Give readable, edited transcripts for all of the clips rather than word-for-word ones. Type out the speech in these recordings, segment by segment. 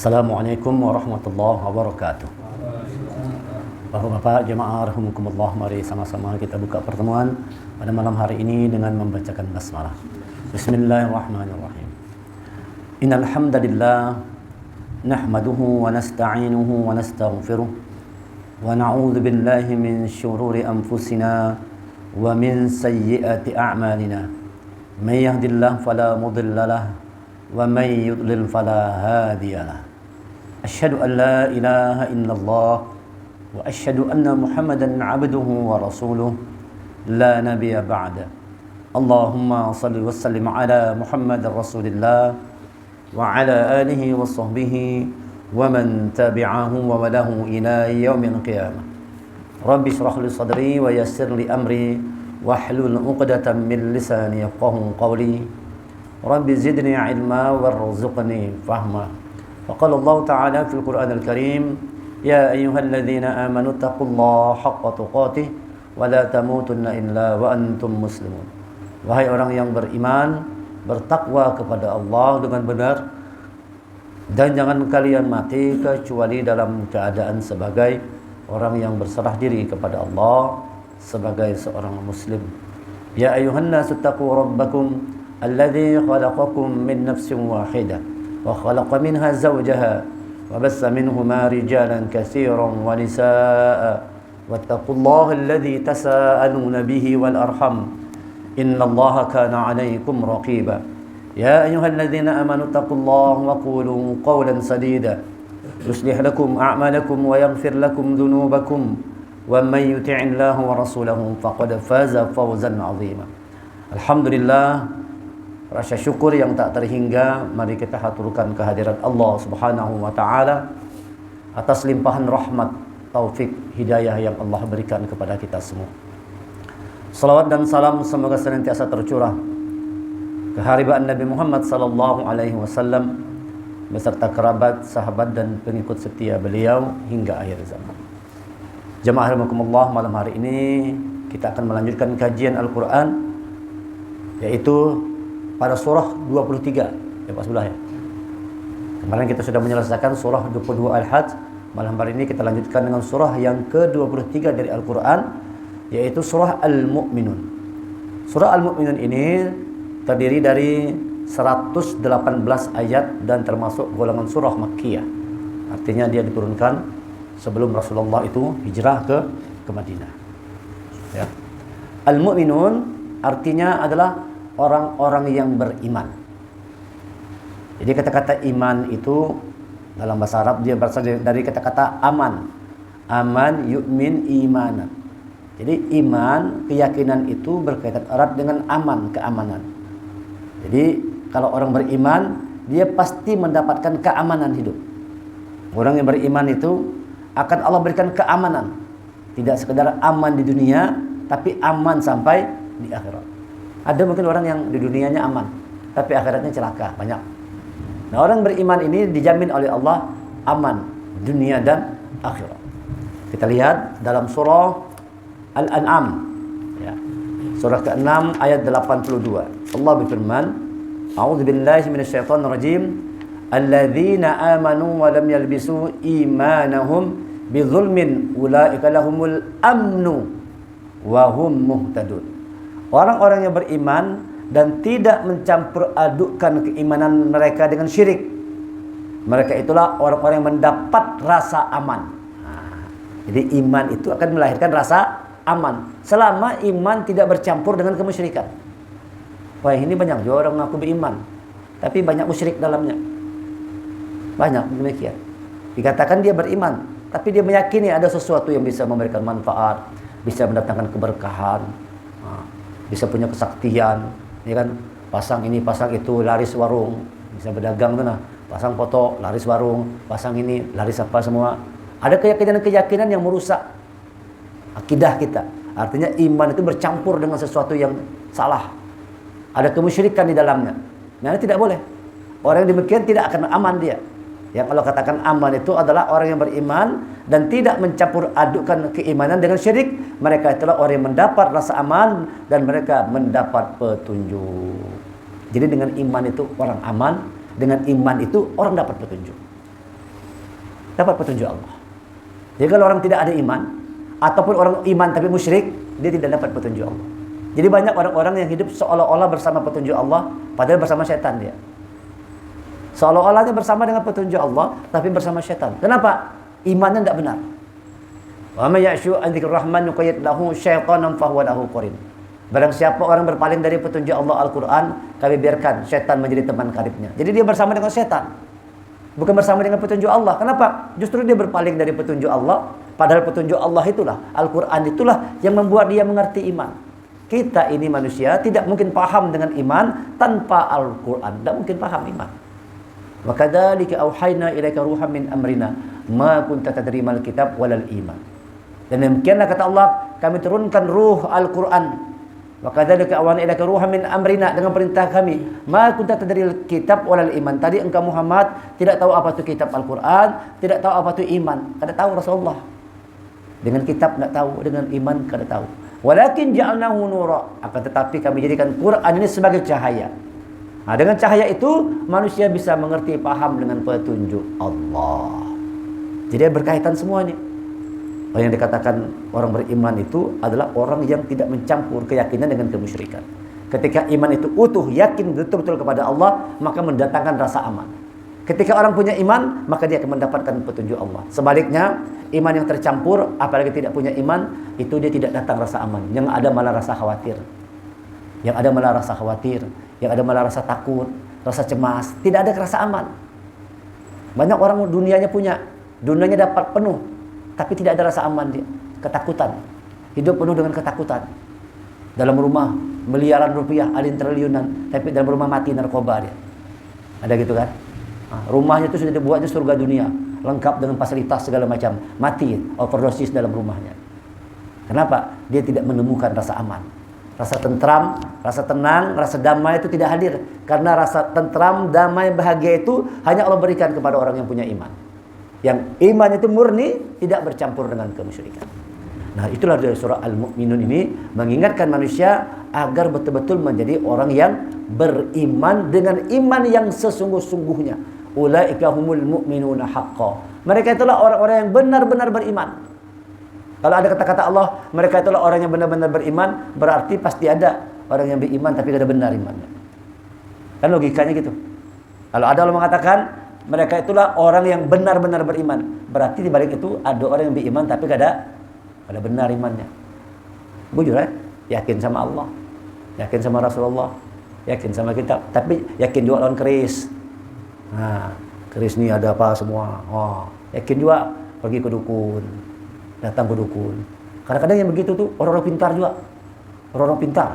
Assalamualaikum warahmatullahi wabarakatuh. Bapak-bapak jemaah rahimakumullah, mari sama-sama kita buka pertemuan pada malam hari ini dengan membacakan basmalah. Bismillahirrahmanirrahim. Innal hamdalillah nahmaduhu wa nasta'inuhu wa nastaghfiruh wa na'udzu billahi min syururi anfusina wa min sayyiati a'malina. May yahdihillahu fala mudilla lahu wa may yudlil fala hadiya lahu. Asyhadu an la ilaha illallah wa asyhadu anna Muhammadan 'abduhu wa rasuluh la nabiyya ba'da. Allahumma shalli wa sallim ala Muhammadar Rasulillah wa ala alihi wa sahbihi wa man tabi'ahum wa walahu ila yaumil qiyamah. Rabbi shrah li sadri wa yassir li amri wahlul 'uqdatam min lisani yafqahu qawli. Rabbi zidni ilma warzuqni fahma. Faqala Allah Ta'ala fil Qur'anil Karim, ya ayyuhalladzina amanu taqullaha haqqa tuqatih wa la tamutunna illa wa antum muslimun. Wahai orang yang beriman, bertakwa kepada Allah dengan benar dan jangan kalian mati kecuali dalam keadaan sebagai orang yang berserah diri kepada Allah sebagai seorang muslim. Ya ayyuhan nasu taqu rabbakum alladzi khalaqakum min nafsin wahidah wa khalaqa minha zawjaha wa bassa minhuma rijalan katsiran wa nisaa'a wattaqullaha alladzi tasaaluna bihi wal arham innallaha kana 'alaykum raqiba. Ya ayyuhalladzina amanu taqullaha wa qulu qawlan sadida yuslih lakum a'malakum wa yaghfir lakum dhunubakum wa may yuti'illaha wa rasulahu faqad faza fawzan 'azima. Alhamdulillah, rasa syukur yang tak terhingga mari kita haturkan kehadirat Allah Subhanahu wa taala atas limpahan rahmat, taufik, hidayah yang Allah berikan kepada kita semua. Salawat dan salam semoga senantiasa tercurah ke haribaan Nabi Muhammad sallallahu alaihi wasallam beserta kerabat, sahabat dan pengikut setia beliau hingga akhir zaman. Jemaah rahimakumullah, malam hari ini kita akan melanjutkan kajian Al-Qur'an yaitu pada surah 23 ya Pak sebelah ya. Kemarin kita sudah menyelesaikan surah 22 Al-Hajj. Malam hari ini kita lanjutkan dengan surah yang ke-23 dari Al-Quran, yaitu surah Al-Mu'minun. Surah Al-Mu'minun ini terdiri dari 118 ayat dan termasuk golongan surah Makkiyah. Artinya dia diturunkan sebelum Rasulullah itu hijrah ke Madinah. Ya. Al-Mu'minun artinya adalah orang-orang yang beriman. Jadi kata-kata iman itu dalam bahasa Arab dia berasal dari kata-kata aman. Aman yu'min imanan. Jadi iman, keyakinan itu berkaitan erat dengan aman, keamanan. Jadi kalau orang beriman, dia pasti mendapatkan keamanan hidup. Orang yang beriman itu akan Allah berikan keamanan. Tidak sekedar aman di dunia, tapi aman sampai di akhirat. Ada mungkin orang yang di dunianya aman, tapi akhiratnya celaka, banyak. Nah, orang beriman ini dijamin oleh Allah aman dunia dan akhirat. Kita lihat dalam surah Al-An'am ya. Surah ke-6 ayat 82. Allah berfirman, A'udzubillahi minasyaitonir rajim. Alladzina amanu wa lam yalbisu imanahum bidzulmin ulaika lahumul amnu wa hum muhtadun. Orang-orang yang beriman dan tidak mencampur adukkan keimanan mereka dengan syirik, mereka itulah orang-orang yang mendapat rasa aman. Jadi iman itu akan melahirkan rasa aman selama iman tidak bercampur dengan kemusyrikan. Wah, ini banyak juga orang mengaku beriman tapi banyak musyrik dalamnya. Banyak demikian. Dikatakan dia beriman tapi dia meyakini ada sesuatu yang bisa memberikan manfaat, bisa mendatangkan keberkahan, bisa punya kesaktian, ya kan? Pasang ini, pasang itu, laris warung, bisa berdagang tuh nah. Pasang foto, laris warung, pasang ini, laris apa semua. Ada keyakinan-keyakinan yang merusak akidah kita. Artinya iman itu bercampur dengan sesuatu yang salah. Ada kemusyrikan di dalamnya. Nah, ini tidak boleh. Orang yang demikian tidak akan aman dia. Yang Allah katakan aman itu adalah orang yang beriman dan tidak mencampur adukkan keimanan dengan syirik. Mereka itulah orang yang mendapat rasa aman dan mereka mendapat petunjuk. Jadi dengan iman itu orang aman, dengan iman itu orang dapat petunjuk. dapat petunjuk Allah. Jadi kalau orang tidak ada iman, ataupun orang iman tapi musyrik, dia tidak dapat petunjuk Allah. Jadi banyak orang-orang yang hidup seolah-olah bersama petunjuk Allah, padahal bersama syaitan dia. Seolah-olahnya bersama dengan petunjuk Allah, tapi bersama syaitan. Kenapa? Imannya tidak benar. Wa may ya'shu an dzikrir rahman nuqayyid lahu syaitanan fahuwa lahu qarin. Barang siapa orang berpaling dari petunjuk Allah Al-Quran, kami biarkan syaitan menjadi teman karibnya. Jadi dia bersama dengan syaitan, bukan bersama dengan petunjuk Allah. Kenapa? Justru dia berpaling dari petunjuk Allah. Padahal petunjuk Allah itulah, Al-Quran itulah yang membuat dia mengerti iman. Kita ini manusia tidak mungkin paham dengan iman tanpa Al-Quran. Tidak mungkin paham iman. Wa kadzalika auhayna ilaika ruhan min amrina ma kunta tadri mal kitab walal iman. Dan demikianlah kata Allah, kami turunkan ruh Al-Quran. Wa kadzalika auhayna ilaika ruhan min amrina, dengan perintah kami, ma kunta tadri kitab walal iman. Tadi engkau Muhammad tidak tahu apa itu kitab Al-Quran, tidak tahu apa itu iman. Kada tahu Rasulullah. Dengan kitab tidak tahu, dengan iman kada tahu. Walakin ja'alnahu nura, akan tetapi kami jadikan Quran ini sebagai cahaya. Nah, dengan cahaya itu manusia bisa mengerti, paham dengan petunjuk Allah. Jadi berkaitan semua ini. Yang dikatakan orang beriman itu adalah orang yang tidak mencampur keyakinan dengan kemusyrikan. Ketika iman itu utuh, yakin betul-betul kepada Allah, maka mendatangkan rasa aman. Ketika orang punya iman, maka dia akan mendapatkan petunjuk Allah. Sebaliknya, iman yang tercampur, apalagi tidak punya iman, itu dia tidak datang rasa aman. Yang ada malah rasa khawatir. Yang ada malah rasa khawatir. Yang ada malah rasa takut, rasa cemas. Tidak ada rasa aman. Banyak orang dunianya punya, dunianya dapat penuh, tapi tidak ada rasa aman dia. Ketakutan. Hidup penuh dengan ketakutan. Dalam rumah, miliaran rupiah, alin triliunan, tapi dalam rumah mati narkoba dia. Ada gitu kan? Nah, rumahnya itu sudah dibuatnya surga dunia, lengkap dengan fasilitas segala macam. Mati, overdosis dalam rumahnya. Kenapa? Dia tidak menemukan rasa aman. Rasa tentram, rasa tenang, rasa damai itu tidak hadir. Karena rasa tentram, damai, bahagia itu hanya Allah berikan kepada orang yang punya iman. Yang iman itu murni, tidak bercampur dengan kemusyrikan. Nah, itulah dari surah Al-Mu'minun ini mengingatkan manusia agar betul-betul menjadi orang yang beriman dengan iman yang sesungguh-sungguhnya. Ulaika humul mu'minuna haqqan. Mereka itulah orang-orang yang benar-benar beriman. Kalau ada kata-kata Allah, mereka itulah orang yang benar-benar beriman, berarti pasti ada orang yang beriman tapi tidak benar imannya. Kan logikanya gitu. Kalau ada Allah mengatakan mereka itulah orang yang benar-benar beriman, berarti di balik itu ada orang yang beriman tapi kada benar imannya. Bujur yakin sama Allah, yakin sama Rasulullah, yakin sama kitab, tapi yakin juga lawan keris. Nah, keris ini ada apa semua. Oh, yakin juga pergi ke dukun, datang ke dukun. Kadang-kadang yang begitu tuh orang-orang pintar juga, orang-orang pintar,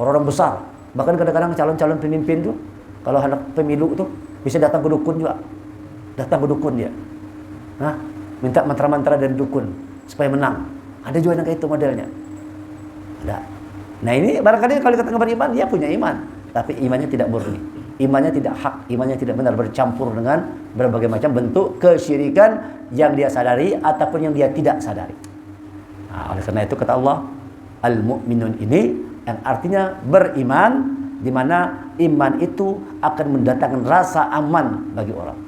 orang-orang besar. Bahkan kadang-kadang calon-calon pemimpin tuh, kalau anak pemilu tuh bisa datang ke dukun juga, datang ke dukun dia. Nah, minta mantra-mantra dari dukun supaya menang. Ada juga yang kayak itu modelnya. Ada. Nah ini barangkali kalau dikatakan beriman, dia punya iman, tapi imannya tidak murni. Imannya tidak hak, imannya tidak benar, bercampur dengan berbagai macam bentuk kesyirikan yang dia sadari ataupun yang dia tidak sadari. Nah, oleh karena itu kata Allah, Al-Mu'minun ini yang artinya beriman, di mana iman itu akan mendatangkan rasa aman bagi orang.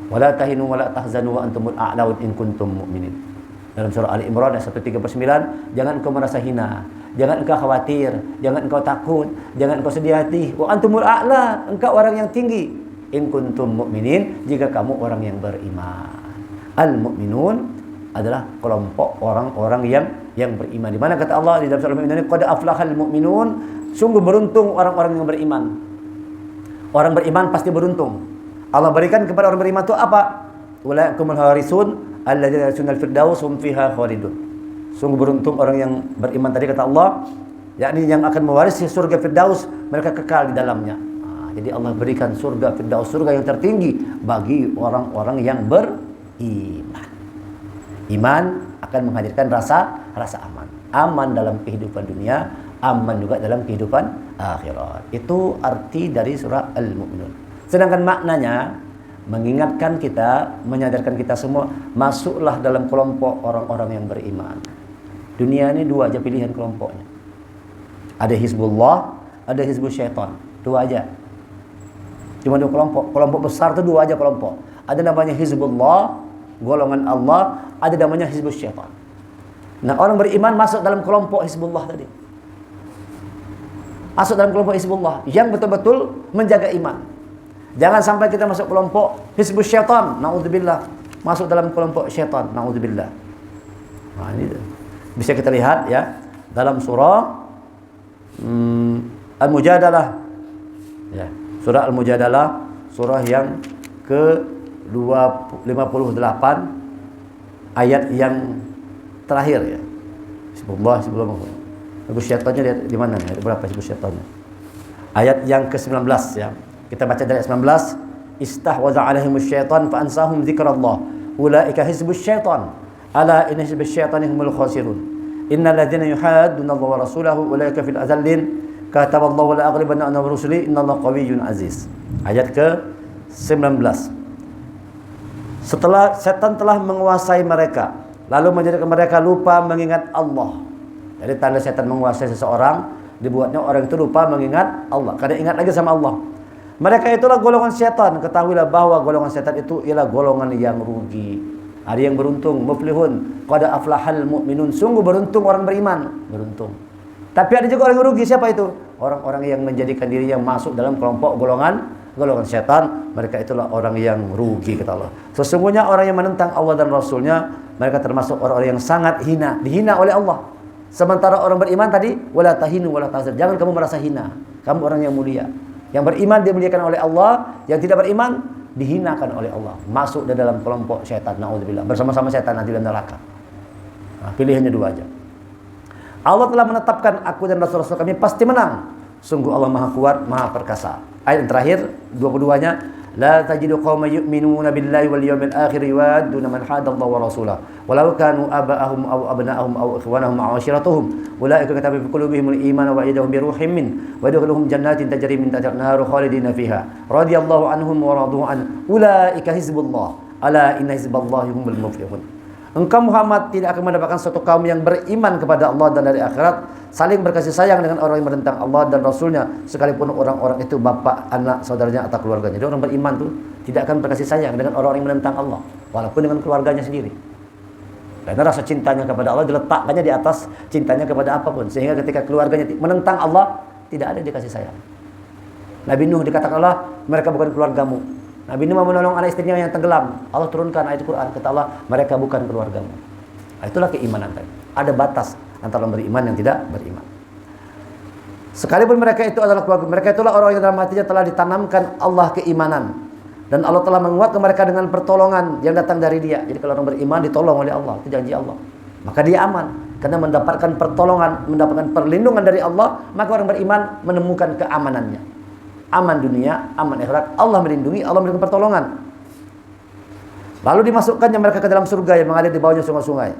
Wala tahinu wala tahzanu wa antumul a'laun in kuntum mu'minin. Dalam surah Ali Imran ayat 139, jangan engkau merasa hina, jangan engkau khawatir, jangan engkau takut, jangan engkau sedih hati. Wa antumul a'la, engkau orang yang tinggi. In kuntum mu'minin, jika kamu orang yang beriman. Al-mu'minun adalah kelompok orang-orang yang beriman. Di mana kata Allah di dalam surah Al-Mu'minun, qad aflahal mu'minun, sungguh beruntung orang-orang yang beriman. Orang beriman pasti beruntung. Allah berikan kepada orang beriman itu apa? Ulaikumul harisun alladzina yasunal firdaus hum fiha khalidun. Sungguh beruntung orang yang beriman tadi kata Allah, yakni yang akan mewarisi surga Firdaus, mereka kekal di dalamnya. Nah, jadi Allah berikan surga Firdaus, surga yang tertinggi bagi orang-orang yang beriman. Iman akan menghadirkan rasa aman. Aman dalam kehidupan dunia, aman juga dalam kehidupan akhirat. Itu arti dari surah Al-Mu'minun. Sedangkan maknanya mengingatkan kita, menyadarkan kita semua, masuklah dalam kelompok orang-orang yang beriman. Dunia ini dua aja pilihan kelompoknya. Ada Hizbullah, ada Hizbul Syaitan. Dua aja. Cuma dua kelompok. Kelompok besar itu dua aja kelompok. Ada namanya Hizbullah, golongan Allah ada namanya hizbus syaitan. Nah, orang beriman masuk dalam kelompok Hizbullah tadi. Masuk dalam kelompok Hizbullah yang betul-betul menjaga iman. Jangan sampai kita masuk kelompok hizbus syaitan, naudzubillah. Masuk dalam kelompok syaitan, naudzubillah. Nah, ini bisa kita lihat ya dalam surah Al-Mujadalah. Ya, surah Al-Mujadalah, surah yang ke-58 ayat yang terakhir ya. Hizbullah. Hizbus syaitannya lihat di mana nih? Berapa hizbus syaitannya? Ayat yang ke-19 ya. Kita baca dari ayat 19. Istahwaza 'alaihimus syaitan fa ansahum dzikrallah. Ulaika hizbus syaitan. Ala inna hizbus syaitani humul khasirun. Innal ladzina yuhadduna Allah wa rasulahu ulaika fil azallin. Kataballahu la aghlibanna ana wa rusuli innallaha qawiyyun aziz. Ayat ke-19. Setelah setan telah menguasai mereka, lalu menjadikan mereka lupa mengingat Allah. Jadi tanda setan menguasai seseorang, dibuatnya orang itu lupa mengingat Allah. Kadang ingat lagi sama Allah. Mereka itulah golongan setan. Ketahuilah bahwa golongan setan itu ialah golongan yang rugi. Ada yang beruntung, muflihun. Qad aflahal mu'minun. Sungguh beruntung orang beriman. Beruntung. Tapi ada juga orang yang rugi. Siapa itu? Orang-orang yang menjadikan diri yang masuk dalam kelompok golongan setan. Mereka itulah orang yang rugi, kata Allah. Sesungguhnya orang yang menentang Allah dan Rasulnya, mereka termasuk orang-orang yang sangat hina. Dihina oleh Allah. Sementara orang beriman tadi, wala tahinu wala tahzan. Jangan kamu merasa hina. Kamu orang yang mulia. Yang beriman dimuliakan oleh Allah, yang tidak beriman dihinakan oleh Allah. Masuk di dalam kelompok syaitan, naudzubillah. Bersama-sama syaitan nanti dalam neraka. Nah, pilihannya dua aja. Allah telah menetapkan aku dan Rasul-Rasul kami pasti menang. Sungguh Allah Maha Kuat, Maha Perkasa. Ayat yang terakhir 22-nya, la tajidu qauman yu'minuna billahi wal yawmil akhir yuwadduna man hadallahu wa rasulahu walau kanu aba'ahum aw abna'ahum aw ikhwanahum aw ashiratuhum ulaika kataba fi qulubihimul iman wa ayyadahum bi ruhin min wa yadkhuluhum jannatin tajri min tahtiha an-nahar khalidina fiha radhiyallahu anhum wa radu an ulaika hizbullah ala inna hizballahi humul muflihun. Engkau Muhammad tidak akan mendapatkan suatu kaum yang beriman kepada Allah dan dari akhirat, saling berkasih sayang dengan orang yang menentang Allah dan Rasulnya, sekalipun orang-orang itu bapak, anak, saudaranya atau keluarganya. Jadi orang beriman tuh tidak akan berkasih sayang dengan orang-orang yang menentang Allah, walaupun dengan keluarganya sendiri. Karena rasa cintanya kepada Allah diletakkannya di atas cintanya kepada apapun, sehingga ketika keluarganya menentang Allah, tidak ada dikasih sayang. Nabi Nuh dikatakan Allah, mereka bukan keluargamu. Nabi Nuh menolong anak istrinya yang tenggelam. Allah turunkan ayat Quran, kata Allah, mereka bukan keluargamu. Nah, itulah keimanan tadi. Ada batas antara orang beriman yang tidak beriman. Sekalipun mereka itu adalah keluarga, mereka itulah orang yang dalam hatinya telah ditanamkan Allah keimanan. Dan Allah telah menguatkan mereka dengan pertolongan yang datang dari Dia. Jadi kalau orang beriman ditolong oleh Allah, itu janji Allah. Maka dia aman. Karena mendapatkan pertolongan, mendapatkan perlindungan dari Allah, maka orang beriman menemukan keamanannya. Aman dunia, aman akhirat. Allah melindungi, Allah memberikan pertolongan. Lalu dimasukkannya mereka ke dalam surga yang mengalir di bawahnya sungai-sungai.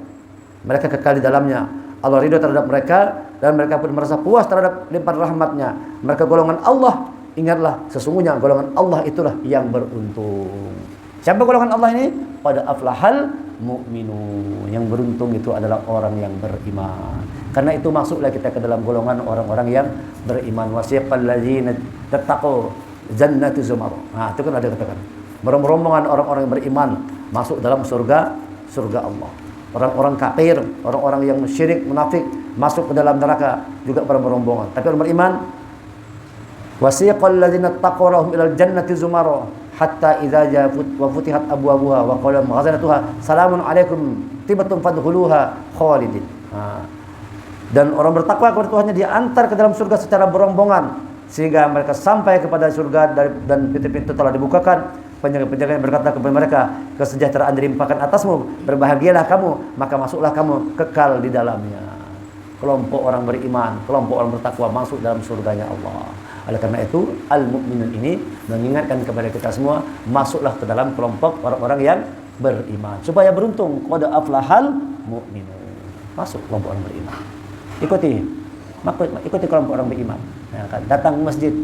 Mereka kekal di dalamnya. Allah ridho terhadap mereka dan mereka pun merasa puas terhadap limpahan rahmatnya. Mereka golongan Allah. Ingatlah, sesungguhnya golongan Allah itulah yang beruntung. Siapa golongan Allah ini? Pada aflahal mu'minun. Yang beruntung itu adalah orang yang beriman. Karena itu masuklah kita ke dalam golongan orang-orang yang beriman. Wasiqal ladzina tattaqu jannatu zumar. Nah, itu kan ada katakan. Rombongan orang-orang yang beriman masuk dalam surga Allah. Orang-orang kafir, orang-orang yang syirik, munafik masuk ke dalam neraka juga berombongan. Tapi orang beriman, wasiqal ladzina taqaw lahum ilal jannati zumar hatta idza ja'at wa futihat abwabuha wa qala ghazanatuha salamun alaikum tibatum fadkhuluha khalidin. Dan orang bertakwa kepada Tuhannya diantar ke dalam surga secara berombongan sehingga mereka sampai kepada surga dan pintu-pintu telah dibukakan. Penjaga-penjaga yang berkata kepada mereka, kesejahteraan dilimpahkan atasmu, berbahagialah kamu, maka masuklah kamu kekal di dalamnya. Kelompok orang beriman, kelompok orang bertakwa masuk dalam surganya Allah. Oleh karena itu, al-mu'minun ini mengingatkan kepada kita semua, masuklah ke dalam kelompok orang-orang yang beriman supaya beruntung. Qad aflahal mu'minun. Masuk kelompok orang beriman. Ikuti kelompok orang beriman. Ya, kan? Datang ke masjid,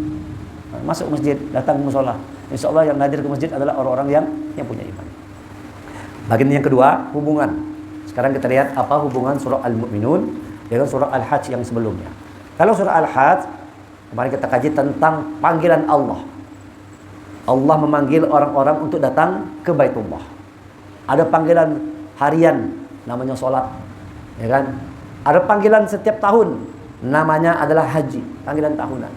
masuk masjid, datang ke musola. Insya Allah yang hadir ke masjid adalah orang-orang yang punya iman. Bagian yang kedua, hubungan. Sekarang kita lihat apa hubungan surah Al-Mu'minun dengan surah Al-Hajj yang sebelumnya. Kalau surah Al-Hajj, kemarin kita kaji tentang panggilan Allah. Allah memanggil orang-orang untuk datang ke Baitullah. Ada panggilan harian, namanya sholat, ya kan? Ada panggilan setiap tahun, namanya adalah haji, panggilan tahunan.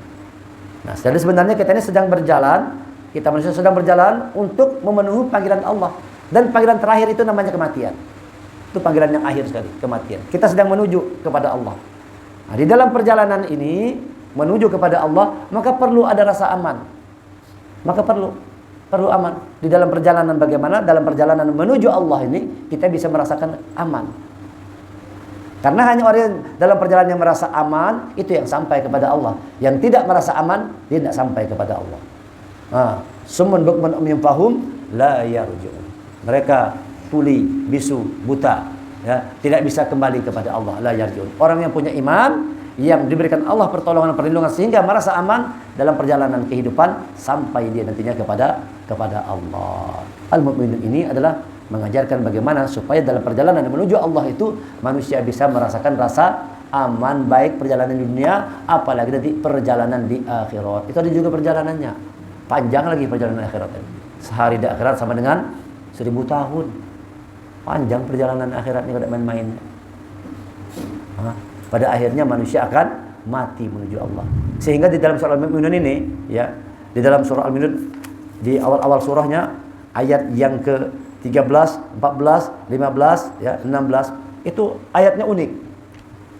Nah, jadi sebenarnya kita ini sedang berjalan, kita manusia sedang berjalan untuk memenuhi panggilan Allah. Dan panggilan terakhir itu namanya kematian. Itu panggilan yang akhir sekali, kematian. Kita sedang menuju kepada Allah. Nah, di dalam perjalanan ini menuju kepada Allah, maka perlu ada rasa aman. Maka perlu aman. Di dalam perjalanan bagaimana? Dalam perjalanan menuju Allah ini kita bisa merasakan aman. Karena hanya orang yang dalam perjalanan yang merasa aman itu yang sampai kepada Allah. Yang tidak merasa aman, dia tidak sampai kepada Allah. Summun bukmun umyun fahum la yarji'un. Mereka tuli, bisu, buta, ya, tidak bisa kembali kepada Allah, la yarji'un. Orang yang punya iman, yang diberikan Allah pertolongan perlindungan sehingga merasa aman dalam perjalanan kehidupan sampai dia nantinya kepada Allah. Al-mu'minun ini adalah mengajarkan bagaimana supaya dalam perjalanan menuju Allah itu manusia bisa merasakan rasa aman, baik perjalanan di dunia apalagi nanti perjalanan di akhirat. Itu ada juga perjalanannya. Panjang lagi perjalanan akhirat. Sehari di akhirat sama dengan 1000 tahun. Panjang perjalanan akhirat ini, tidak main-main. Pada akhirnya manusia akan mati menuju Allah. Sehingga di dalam surah Al-Mu'minun ini, ya, di dalam surah Al-Mu'minun di awal-awal surahnya ayat yang ke 13, 14, 15, ya, 16 itu ayatnya unik.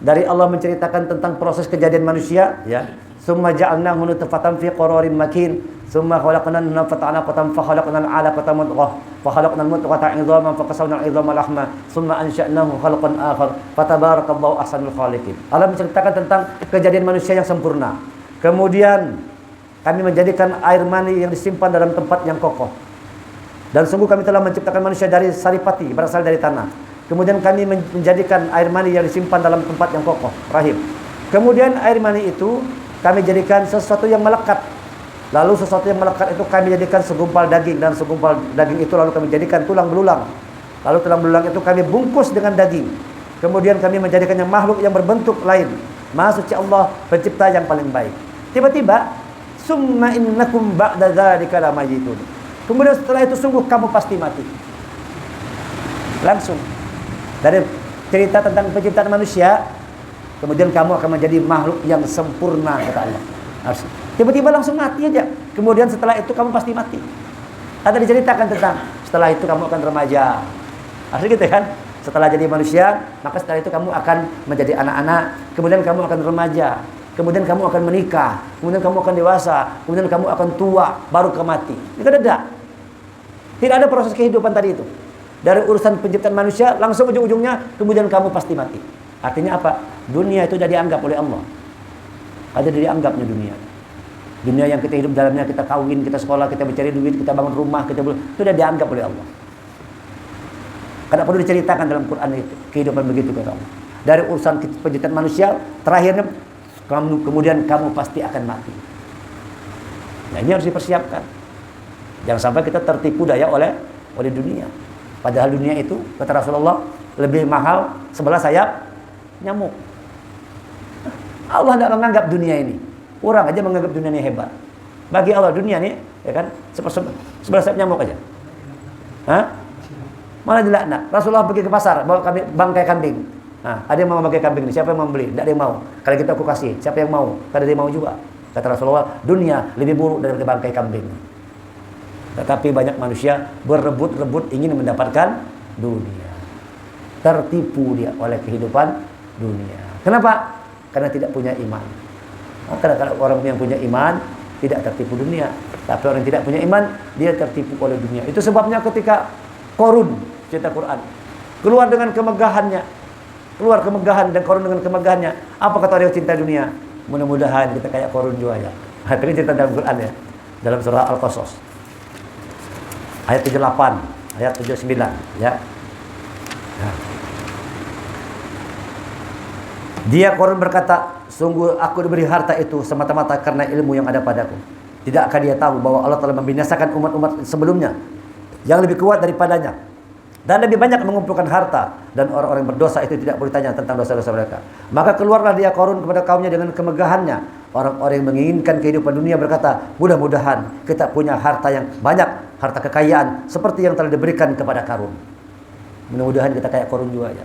Dari Allah menceritakan tentang proses kejadian manusia, ya. Summa ja'alnahu nutfatan fi qararin makin, summa khalaqnal nutfata 'alaqatan fa khalaqnal 'alaqata mudghah, fa khalaqnal mudghata 'idhaman fa qasawnal 'idhama lahma, summa ansha'nahu khalqan akhar, fatabarakallahu ahsanul khaliqin. Allah menceritakan tentang kejadian manusia yang sempurna. Kemudian kami menjadikan air mani yang disimpan dalam tempat yang kokoh. Dan sungguh kami telah menciptakan manusia dari saripati, berasal dari tanah. Kemudian kami menjadikan air mani yang disimpan dalam tempat yang kokoh, rahim. Kemudian air mani itu kami jadikan sesuatu yang melekat. Lalu sesuatu yang melekat itu kami jadikan segumpal daging. Dan segumpal daging itu lalu kami jadikan tulang belulang. Lalu tulang belulang itu kami bungkus dengan daging. Kemudian kami menjadikannya makhluk yang berbentuk lain. Maha suci Allah, pencipta yang paling baik. Tiba-tiba, summa innakum ba'da dzalika lamayitun. Kemudian setelah itu sungguh kamu pasti mati. Langsung. Dari cerita tentang penciptaan manusia, kemudian kamu akan menjadi makhluk yang sempurna, kata Allah. Tiba-tiba langsung mati aja. Kemudian setelah itu kamu pasti mati. Ada diceritakan tentang setelah itu kamu akan remaja. Asli gitu kan? Setelah jadi manusia, maka setelah itu kamu akan menjadi anak-anak. Kemudian kamu akan remaja. Kemudian kamu akan menikah. Kemudian kamu akan dewasa. Kemudian kamu akan tua. Baru ke mati. Itu ada. Tidak ada proses kehidupan tadi itu. Dari urusan penciptaan manusia, langsung ujung-ujungnya, kemudian kamu pasti mati. Artinya apa? Dunia itu sudah dianggap oleh Allah. Ada dianggapnya dunia. Dunia yang kita hidup dalamnya, kita kawin, kita sekolah, kita mencari duit, kita bangun rumah, itu sudah dianggap oleh Allah. Karena perlu diceritakan dalam Quran itu, kehidupan begitu kata Allah. Dari urusan penciptaan manusia, terakhirnya kemudian kamu pasti akan mati. Nah, ini harus dipersiapkan. Jangan sampai kita tertipu daya oleh dunia. Padahal dunia itu, kata Rasulullah, lebih mahal sebelah sayap nyamuk. Allah tidak menganggap dunia ini. Orang aja menganggap dunia ini hebat. Bagi Allah dunia ini, ya kan, sebelah sayap nyamuk aja. Malah dilaknat. Rasulullah pergi ke pasar, bawa bangkai kambing. Ada yang mau bangkai kambing ini, siapa yang mau beli? Tidak ada yang mau. Kalau kita aku kasih, siapa yang mau? Tidak ada yang mau juga. Kata Rasulullah, dunia lebih buruk dari bangkai kambing. Tetapi banyak manusia berebut-rebut ingin mendapatkan dunia. Tertipu dia oleh kehidupan dunia. Kenapa? Karena tidak punya iman. Karena kalau orang yang punya iman tidak tertipu dunia. Tapi orang yang tidak punya iman, dia tertipu oleh dunia. Itu sebabnya ketika Qarun, cerita Quran, keluar dengan kemegahannya. Keluar kemegahan dan Qarun dengan kemegahannya. Apa kata orang yang cinta dunia? Mudah-mudahan kita kayak Qarun juga ya. Ini cerita dalam Quran ya. Dalam surah Al-Qasas. Ayat 78, ayat 79 ya. Dia Qarun berkata, sungguh aku diberi harta itu semata-mata karena ilmu yang ada padaku. Tidakkah dia tahu bahwa Allah telah membinasakan umat-umat sebelumnya yang lebih kuat daripadanya dan lebih banyak mengumpulkan harta, dan orang-orang berdosa itu tidak boleh tanya tentang dosa-dosa mereka. Maka keluarlah dia Qarun kepada kaumnya dengan kemegahannya. Orang-orang yang menginginkan kehidupan dunia berkata, mudah-mudahan kita punya harta yang banyak, harta kekayaan seperti yang telah diberikan kepada Qarun. Mudah-mudahan kita kayak korun juga aja.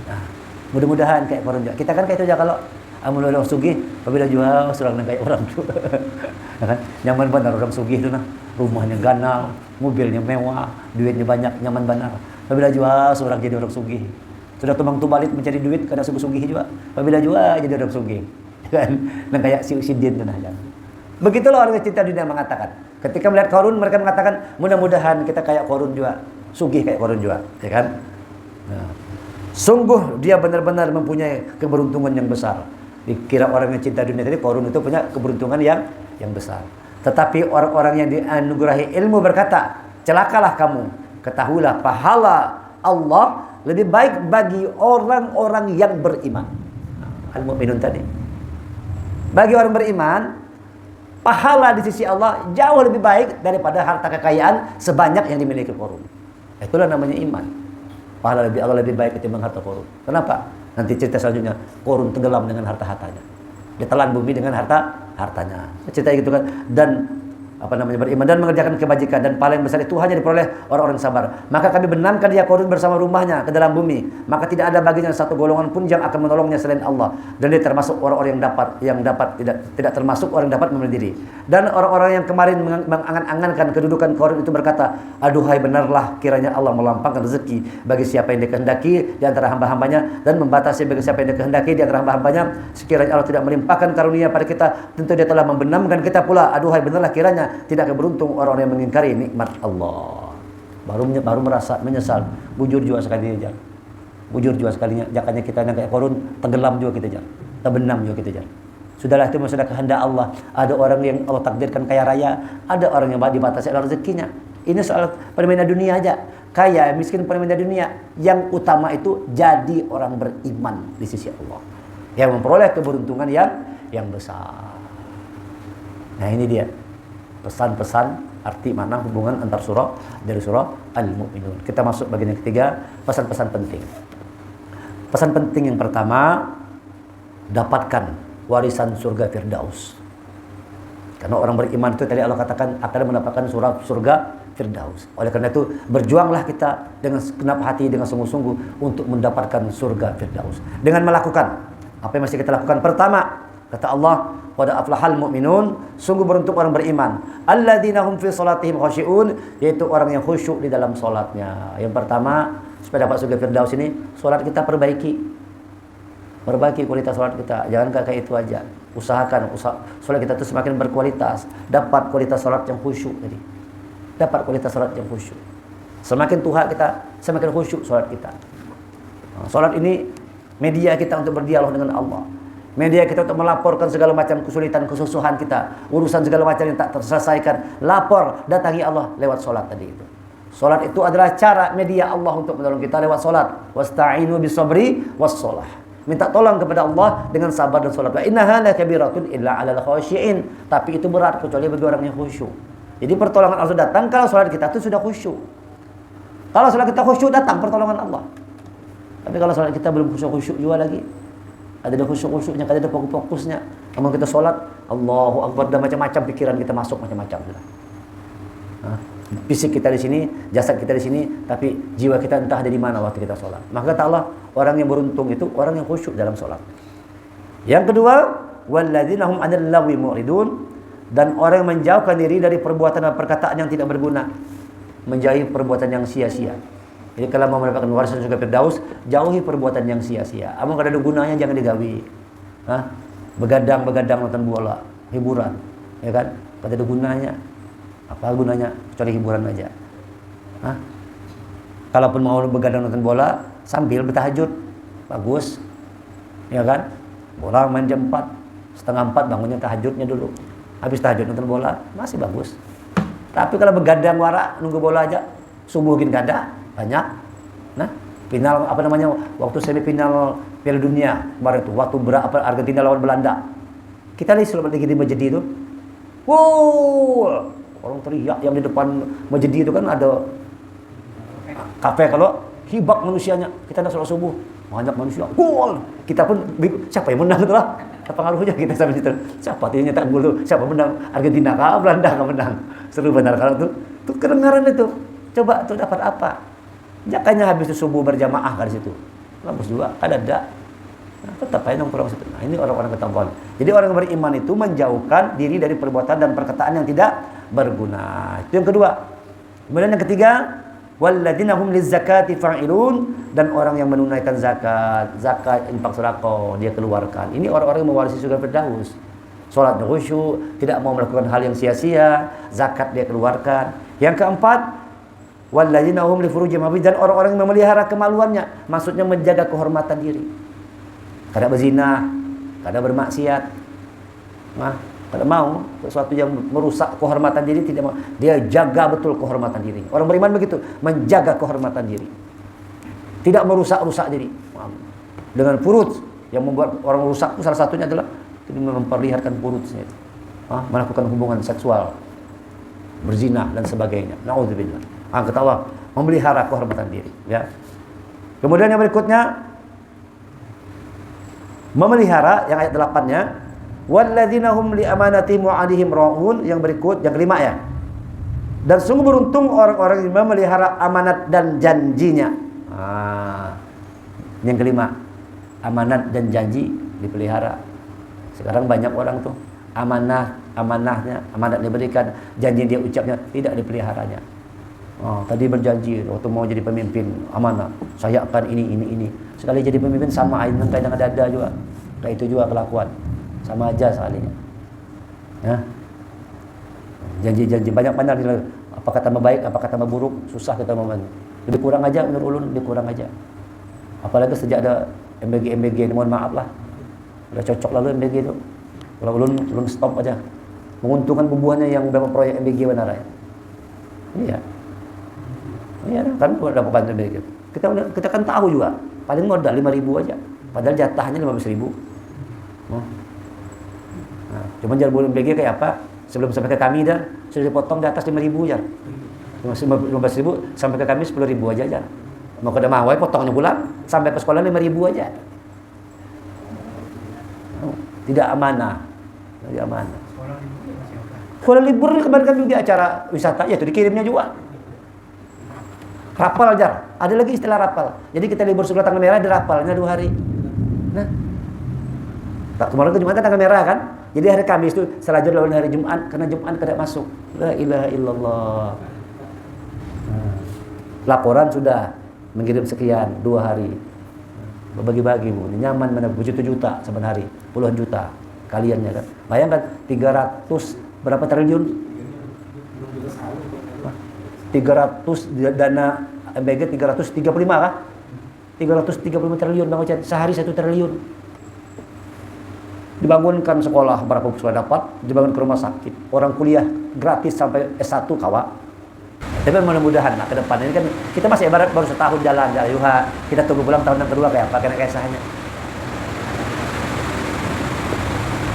Nah, mudah-mudahan kayak korun juga. Kita kan kayak itu aja kalau amun orang sugih, apabila jual surang kayak orang tuh. Ya kan? Nyaman benar orang sugih itu nah. Rumahnya ganal, mobilnya mewah, duitnya banyak, nyaman benar. Apabila jual surang jadi orang sugih. Sudah tumbang balik mencari duit karena sugih juga. Apabila jual jadi orang sugih. Kan? Nah kayak si Usidin itu nah. Begitulah orang cinta dunia mengatakan. Ketika melihat korun mereka mengatakan mudah-mudahan kita kayak korun juga, sugih kayak korun juga, ya kan? Nah, sungguh dia benar-benar mempunyai keberuntungan yang besar. Dikira orang yang cinta dunia tadi korun itu punya keberuntungan yang besar. Tetapi orang-orang yang dianugerahi ilmu berkata, celakalah kamu, ketahuilah pahala Allah lebih baik bagi orang-orang yang beriman. Al-mu'minun tadi. Bagi orang beriman, pahala di sisi Allah jauh lebih baik daripada harta kekayaan sebanyak yang dimiliki korun. Itulah namanya iman. Pahala Allah lebih baik ketimbang harta korun. Kenapa? Nanti cerita selanjutnya, korun tenggelam dengan harta-hartanya. Ditelan bumi dengan hartanya. Cerita gitu kan. Dan beriman dan mengerjakan kebajikan, dan paling besar itu hanya diperoleh orang-orang sabar. Maka kami benamkan dia korun bersama rumahnya ke dalam bumi, maka tidak ada baginya satu golongan pun yang akan menolongnya selain Allah, dan dia termasuk orang-orang yang dapat tidak termasuk orang yang dapat memberi diri. Dan orang-orang yang kemarin mengangan-angankan kedudukan korun itu berkata, aduhai benarlah kiranya Allah melampangkan rezeki bagi siapa yang dikehendaki di antara hamba-hambanya, dan membatasi bagi siapa yang dikehendaki di antara hamba-hambanya. Sekiranya Allah tidak melimpahkan karunia pada kita, tentu dia telah membenamkan kita pula. Aduhai benarlah kiranya tidak beruntung orang yang mengingkari nikmat Allah. Baru merasa menyesal. Bujur juga sekali aja. Bujur juga sekalinya. Jakanya kita yang kayak korun, tenggelam juga kita aja. Terbenam juga kita aja. Sudahlah, itu sudah kehendak Allah. Ada orang yang Allah takdirkan kaya raya, ada orang yang dibatasi oleh rezekinya. Ini soal permainan dunia aja. Kaya, miskin, permainan dunia. Yang utama itu jadi orang beriman di sisi Allah, yang memperoleh keberuntungan yang besar. Nah ini dia pesan-pesan arti makna hubungan antar surah dari surah Al-Mu'minun. Kita masuk bagian yang ketiga, pesan-pesan penting. Pesan penting yang pertama, dapatkan warisan surga Firdaus. Karena orang beriman itu tadi Allah katakan akan mendapatkan surga Firdaus. Oleh karena itu berjuanglah kita dengan segenap hati, dengan sungguh-sungguh untuk mendapatkan surga Firdaus. Dengan melakukan apa yang mesti kita lakukan? Pertama, kata Allah, qad aflahal mu'minun, sungguh beruntung orang beriman, alladzina hum fi salatihim khashi'un, yaitu orang yang khusyuk di dalam salatnya. Yang pertama, supaya dapat surga Firdaus ini, salat kita perbaiki kualitas salat kita. Jangan kayak itu aja. Usahakan salat kita itu semakin berkualitas, dapat kualitas salat yang khusyuk tadi. Dapat kualitas salat yang khusyuk. Semakin tuha kita, semakin khusyuk salat kita. Salat ini media kita untuk berdialog dengan Allah. Media kita untuk melaporkan segala macam kesulitan, kesusahan kita, urusan segala macam yang tak terselesaikan. Lapor, datangi Allah lewat solat tadi itu. Solat itu adalah cara media Allah untuk menolong kita lewat solat. Wasta'inu bisabri wassalah. Minta tolong kepada Allah dengan sabar dan solat. Wa innaha lakabiratun illa 'alal khashi'in. Tapi itu berat kecuali bagi orang yang khusyuk. Jadi pertolongan Allah datang kalau solat kita itu sudah khusyuk. Kalau solat kita khusyuk, datang pertolongan Allah. Tapi kalau solat kita belum khusyuk juga lagi, ada khusyuk-khusyuknya, ada fokus-fokusnya. Namun kita sholat, Allahu Akbar, dan macam-macam pikiran kita masuk macam-macam. Fisik kita di sini, jasad kita di sini, tapi jiwa kita entah ada di mana waktu kita sholat. Maka kata Allah, orang yang beruntung itu orang yang khusyuk dalam sholat. Yang kedua, walladzina hum 'anil lagwi mu'ridun, dan orang yang menjauhkan diri dari perbuatan dan perkataan yang tidak berguna, menjauhi perbuatan yang sia-sia. Jadi kalau mau mendapatkan warisan surga Firdaus, jauhi perbuatan yang sia-sia. Amun kada ada gunanya jangan digawi. Begadang nonton bola, hiburan, ya kan? Kada ada gunanya. Apa gunanya kecuali hiburan aja. Kalaupun mau begadang nonton bola sambil bertahajud, bagus. Ya kan? Bola main jam 4, setengah 4 bangunnya tahajudnya dulu. Habis tahajud nonton bola, masih bagus. Tapi kalau begadang warak nunggu bola aja, subuhin kada banyak. Nah, final waktu semifinal Piala Dunia kemarin itu, waktu Argentina lawan Belanda. Kita lihat selamat lagi di masjid itu. Wow, orang teriak yang di depan masjid itu kan ada kafe, kalau hibak manusianya. Kita nak sholat subuh, banyak manusia. Gol. Kita pun siapa yang menang itulah. Apa pengaruhnya kita sampai situ. Siapa yang nyetak gol tuh? Siapa menang? Argentina kah? Belanda kah menang? Seru benar kalau tuh kedengaran itu. Coba tuh dapat apa? Jakanya habis itu subuh berjamaah kan di situ. Bagus juga, kan ada. Nah, tetap aja nongkrong situ. Nah, ini orang-orang ketakwaan. Jadi orang yang beriman itu menjauhkan diri dari perbuatan dan perkataan yang tidak berguna. Itu yang kedua. Kemudian yang ketiga, walladzina hum lizzakati fa'ilun, dan orang yang menunaikan zakat, infak, sedekah dia keluarkan. Ini orang-orang yang mewarisi surga Firdaus. Salatnya khusyuk, tidak mau melakukan hal yang sia-sia, zakat dia keluarkan. Yang keempat, walladzina hum li furujihim hafidz, dan orang-orang yang memelihara kemaluannya, maksudnya menjaga kehormatan diri. Kada berzina, kada bermaksiat. Nah, kada mau sesuatu yang merusak kehormatan diri, tidak mau. Dia jaga betul kehormatan diri. Orang beriman begitu, menjaga kehormatan diri. Tidak merusak-rusak diri. Dengan furuj yang membuat orang rusak itu salah satunya adalah memperlihatkan furujnya itu. Melakukan hubungan seksual, berzina dan sebagainya. Nauzubillah. Kata Allah, memelihara kehormatan diri, ya. Kemudian yang berikutnya, memelihara, yang ayat 8-nya, walladzina hum li amanatihim wa 'ahdihim ra'un, yang berikut, yang kelima ya. Dan sungguh beruntung orang-orang yang memelihara amanat dan janjinya. Yang kelima, amanat dan janji dipelihara. Sekarang banyak orang tuh amanahnya diberikan, janji dia ucapnya tidak dipeliharanya. Tadi berjanji waktu mau jadi pemimpin amanah, saya akan ini. Sekali jadi pemimpin sama aja kadang ada juga. Kayak itu juga kelakuan. Sama aja sekalinya. Ya. Janji-janji banyak benar, apakah tambah baik, apakah tambah buruk, susah kita ngomong. Lebih kurang aja menurut ulun, lebih kurang aja. Apalagi sejak ada MBG, mohon maaf lah. Udah cocok lalu MBG itu. Kalau ulun stop aja. Menguntungkan bubuhannya yang berapa proyek MBG benar ya. Iya. Iya kan udah dapat MBG. Kita kan tahu juga. Paling modal 5.000 aja. Padahal jatahnya 15.000. Nah, cuma jual MBG kayak apa? Sebelum sampai ke kami dah sudah dipotong di atas 5.000 aja. 15.000 sampai ke kami 10.000 aja. Mau ke Damawai potongnya pulang sampai ke sekolah 5.000 aja. Tidak amanah. Tidak amanah. Sekolah libur kemarin kan juga acara wisata, ya itu dikirimnya juga. Rapal jar. Ada lagi istilah rapal. Jadi kita libur sekolah tanggal merah, dirapalnya 2 hari. Nah, kemarin ke Jumat kan tanggal merah kan? Jadi hari Kamis itu selajur lawan hari Jumat, karena Jumat kada masuk. La ilaha illallah. Laporan sudah mengirim sekian 2 hari. Bagi-bagi Bu, nyaman mana juta sebenarnya hari, puluhan juta kaliannya kan. Bayangkan 300 berapa triliun? 300 dana MBG 335 kah? 335 triliun Bang Ocet, sehari 1 triliun. Dibangunkan sekolah, berapa sekolah dapat, dibangun ke rumah sakit, orang kuliah gratis sampai S1 kawa. Tapi mudah-mudahan ke depan ini kan kita masih ibarat baru setahun jalan yuha, kita tunggu pulang tahun yang kedua kayak apa kena kisahnya.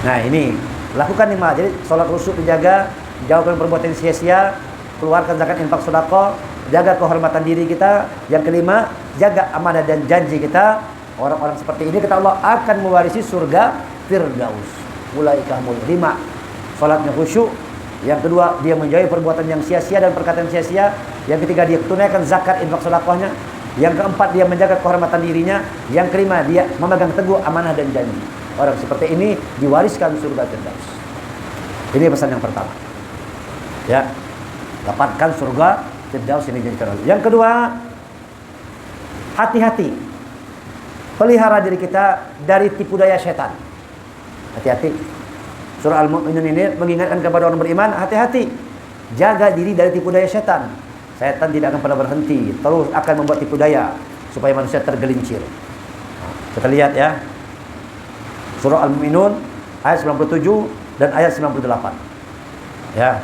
Nah ini lakukan 5, jadi sholat khusyuk dijaga, jauhkan perbuatan sia-sia, keluarkan zakat, infak, sedekah, jaga kehormatan diri kita. Yang kelima, jaga amanah dan janji kita. Orang-orang seperti ini kata Allah akan mewarisi surga Firdaus. Ulaika humul 5, salatnya khusyuk. Yang kedua, dia menjauhi perbuatan yang sia-sia dan perkataan sia-sia. Yang ketiga, dia tunaikan zakat, infak, sedekahnya. Yang keempat, dia menjaga kehormatan dirinya. Yang kelima, dia memegang teguh amanah dan janji. Orang seperti ini diwariskan surga Firdaus. Ini pesan yang pertama. Ya, dapatkan surga Firdaus ini jadi terlalu. Yang kedua, hati-hati. Pelihara diri kita dari tipu daya setan. Hati-hati. Surah Al-Mu'minun ini mengingatkan kepada orang beriman, hati-hati. Jaga diri dari tipu daya setan. Setan tidak akan pernah berhenti, terus akan membuat tipu daya supaya manusia tergelincir. Kita lihat ya. Surah Al-Mu'minun ayat 97 dan ayat 98. Ya.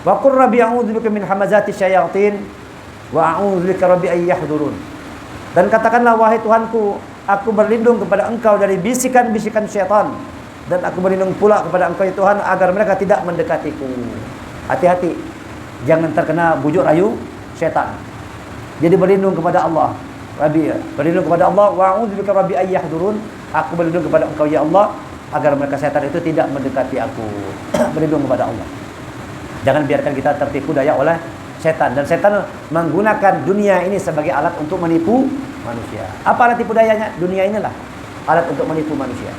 Wa qur rabbi a'udzubika min hamazati syayatin wa a'udzubika rabbi ay yahdurun. Dan katakanlah, wahai Tuhanku, aku berlindung kepada Engkau dari bisikan-bisikan syaitan, dan aku berlindung pula kepada Engkau ya Tuhan agar mereka tidak mendekatiku. Hati-hati, jangan terkena bujuk rayu syaitan. Jadi berlindung kepada Allah. Rabbi, berlindung kepada Allah, wa a'udzubika rabbi ay yahdurun. Aku berlindung kepada Engkau ya Allah agar mereka syaitan itu tidak mendekati aku. Berlindung kepada Allah. Jangan biarkan kita tertipu daya oleh setan. Dan setan menggunakan dunia ini sebagai alat untuk menipu manusia. Apa alat tipu dayanya? Dunia inilah alat untuk menipu manusia.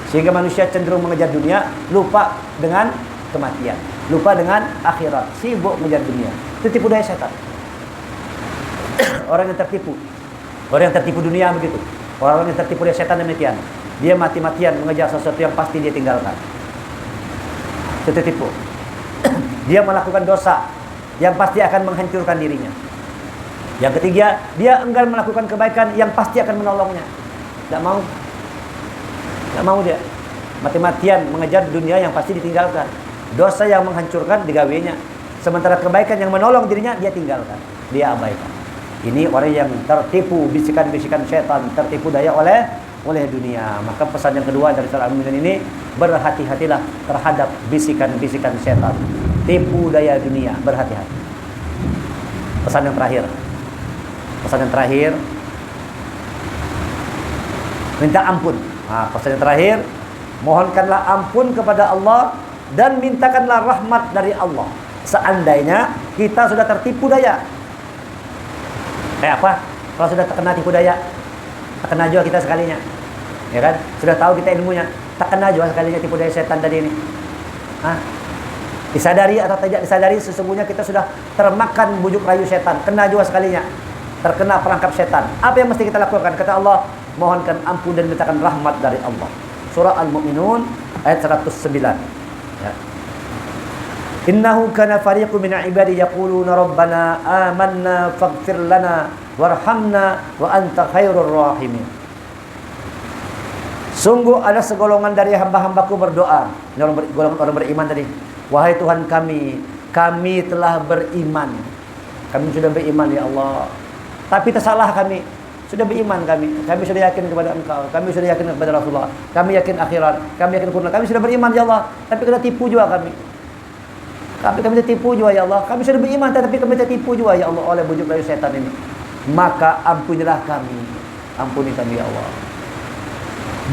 Sehingga manusia cenderung mengejar dunia, lupa dengan kematian, lupa dengan akhirat, sibuk mengejar dunia. Itu tipu daya setan. Orang yang tertipu dunia begitu. Orang yang tertipu dari setan demikian. Dia mati-matian mengejar sesuatu yang pasti dia tinggalkan. Itu tertipu. Dia melakukan dosa yang pasti akan menghancurkan dirinya. Yang ketiga, dia enggan melakukan kebaikan yang pasti akan menolongnya. Tidak mau. Tidak mau dia. Mati-matian mengejar dunia yang pasti ditinggalkan. Dosa yang menghancurkan digawinya. Sementara kebaikan yang menolong dirinya dia tinggalkan. Dia abaikan. Ini orang yang tertipu bisikan-bisikan setan, tertipu daya oleh dunia. Maka pesan yang kedua dari surah Al-Mu'minun ini, berhati-hatilah terhadap bisikan-bisikan setan, tipu daya dunia, berhati-hati. Pesan yang terakhir, minta ampun. Pesan yang terakhir, mohonkanlah ampun kepada Allah dan mintakanlah rahmat dari Allah. Seandainya kita sudah tertipu daya. Apa? Kalau sudah terkena tipu daya, terkena juga kita sekalinya, ya kan? Sudah tahu kita ilmunya, terkena juga sekalinya tipu daya setan tadi ini. Disadari atau tidak disadari, sesungguhnya kita sudah termakan bujuk rayu setan, kena juga sekalinya, terkena perangkap setan. Apa yang mesti kita lakukan? Kata Allah, mohonkan ampun dan mintakan rahmat dari Allah. Surah Al-Mu'minun ayat 109. Ya. Innahu kana fariqun min ibadi yaquluna rabbana amanna faghfir lana warhamna wa anta khairur rahimin. Sungguh ada segolongan dari hamba-hambaku berdoa. Ini orang beriman tadi. Wahai Tuhan kami telah beriman. Kami sudah beriman ya Allah. Tapi tersalah kami. Sudah beriman kami. Kami sudah yakin kepada Engkau. Kami sudah yakin kepada Rasulullah. Kami yakin akhirat. Kami yakin Quran. Kami sudah beriman ya Allah. Tapi kena tipu juga kami. Kami tertipu juga ya Allah. Kami sudah beriman tapi kami tertipu juga ya Allah oleh bujuk rayu setan ini. Maka ampunilah kami. Ampuni kami ya Allah.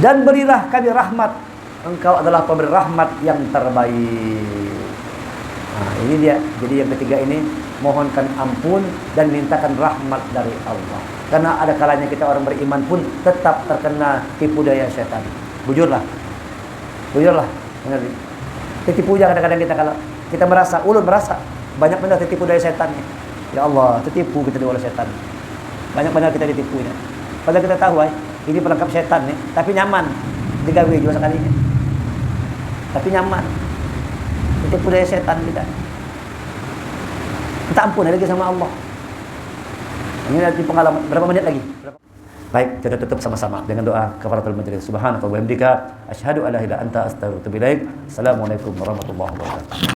Dan berilah kami rahmat. Engkau adalah pemberi rahmat yang terbaik. Ini dia. Jadi yang ketiga ini, mohonkan ampun dan mintakan rahmat dari Allah. Karena ada kalanya kita orang beriman pun tetap terkena tipu daya setan. Bujurlah. Benar. Tertipu juga kadang-kadang kita kalau kita merasa, ulun merasa banyak benar tertipu dari setan. Ya Allah, tertipu kita oleh setan. Banyak benar kita ditipunya. Padahal kita tahu, ini pelengkap setan nih, tapi nyaman. Digawe juga sekali ini. Tapi nyaman. Tertipu dari setan kita. Minta ampun lagi sama Allah. Ini nanti pengalaman berapa menit lagi? Baik, kita tutup sama-sama dengan doa kafaratul majlis. Subhanaka wa bihamdika asyhadu an la ilaha illa anta astaghfiruka wa atubu ilaik. Assalamualaikum warahmatullahi wabarakatuh.